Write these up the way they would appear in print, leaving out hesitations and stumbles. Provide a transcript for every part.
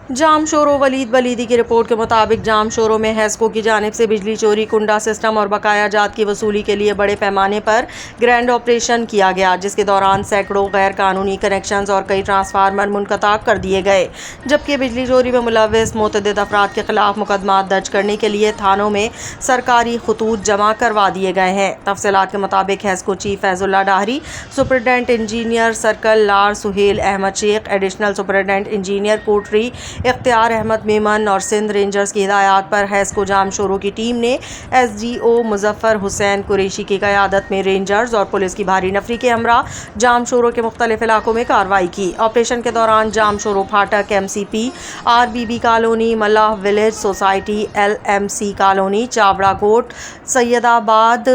जाम शोरों वलीद वलीदी की रिपोर्ट के मुताबिक जाम शोरों में हैस्को की जानिब से बिजली चोरी, कुंडा सिस्टम और बकाया जात की वसूली के लिए बड़े पैमाने पर ग्रैंड ऑपरेशन किया गया, जिसके दौरान सैकड़ों गैर कानूनी कनेक्शंस और कई ट्रांसफार्मर मुनक़ता कर दिए गए। जबकि बिजली चोरी में मुलव्वस मुतअद्दिद अफराद के खिलाफ मुकदमा दर्ज करने के लिए थानों में सरकारी खतूत जमा करवा दिए गए हैं। तफसीलात के मुताबिक HESCO chief Faizullah Dahri, superintendent engineer circle Lar Sohail Ahmed Shaikh, additional superintendent engineer Kotri Ikhtiar Ahmed Memon और सिंध रेंजर्स की हिदायत पर हैस्को जाम शोरों की टीम ने SGO मुजफ्फर हुसैन कुरैशी की क़यादत में रेंजर्स और पुलिस की भारी नफरी के हमरा जाम शोरों के मुख्तलिफ इलाकों में कार्रवाई की। ऑपरेशन के दौरान जाम शोरों फाटक, MCP, RBB colony, Mallah village society, LMC colony, Chawra Kot, Saidabad,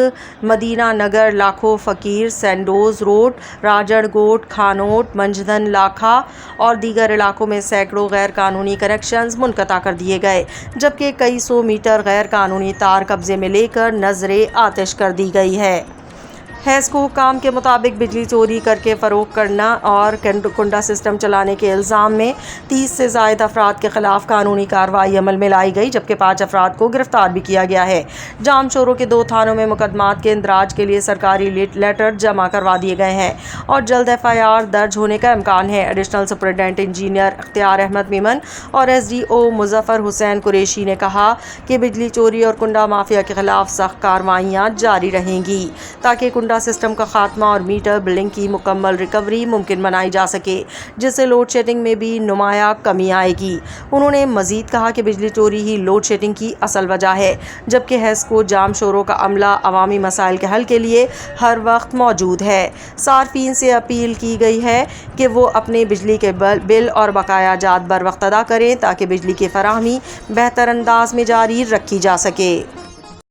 Madina Nagar, लाखों फकीर, सेंडोज रोड, राजड़ गोट, खानोट, मंझधन लाखा और दीगर इलाकों में सैकड़ों गैर कानूनी कनेक्शंस मुनक़ता कर दिए गए, जबकि कई सौ मीटर गैर कानूनी तार कब्जे में लेकर नजरे आतिश कर दी गई है। हैस्को हुक्काम के मुताबिक बिजली चोरी करके फ़रोख्त करना और कुंडा सिस्टम चलाने के इल्ज़ाम में 30 से ज़ायद अफराद के खिलाफ कानूनी कार्रवाई अमल में लाई गई, जबकि 5 अफराद को गिरफ्तार भी किया गया है। जाम शोरों के 2 थानों में मुकदमात के इंदराज के लिए सरकारी लेटर जमा करवा दिए गए हैं और जल्द FIR दर्ज होने का इम्कान है। एडिशनल सुपरिटेंडेंट इंजीनियर इख्तियार अहमद मेमन और SDO मुजफ्फर हुसैन कुरैशी ने कहा कि बिजली चोरी और कुंडा माफिया के खिलाफ सख्त कार्रवाइयाँ जारी रहेंगी ताकि कुंडा सिस्टम का खात्मा और मीटर बिलिंग की मुकम्मल रिकवरी मुमकिन बनाई जा सके, जिससे लोड शेडिंग में भी नुमाया कमी आएगी। उन्होंने मजीद कहा कि बिजली चोरी ही लोड शेडिंग की असल वजह है, जबकि हैस्को जाम शोरों का अमला अवामी मसाइल के हल के लिए हर वक्त मौजूद है। सार्फिन से अपील की गई है कि वो अपने बिजली के बिल और बकाया जात बर वक्त अदा करें ताकि बिजली की फराहमी बेहतर अंदाज में जारी रखी जा सके।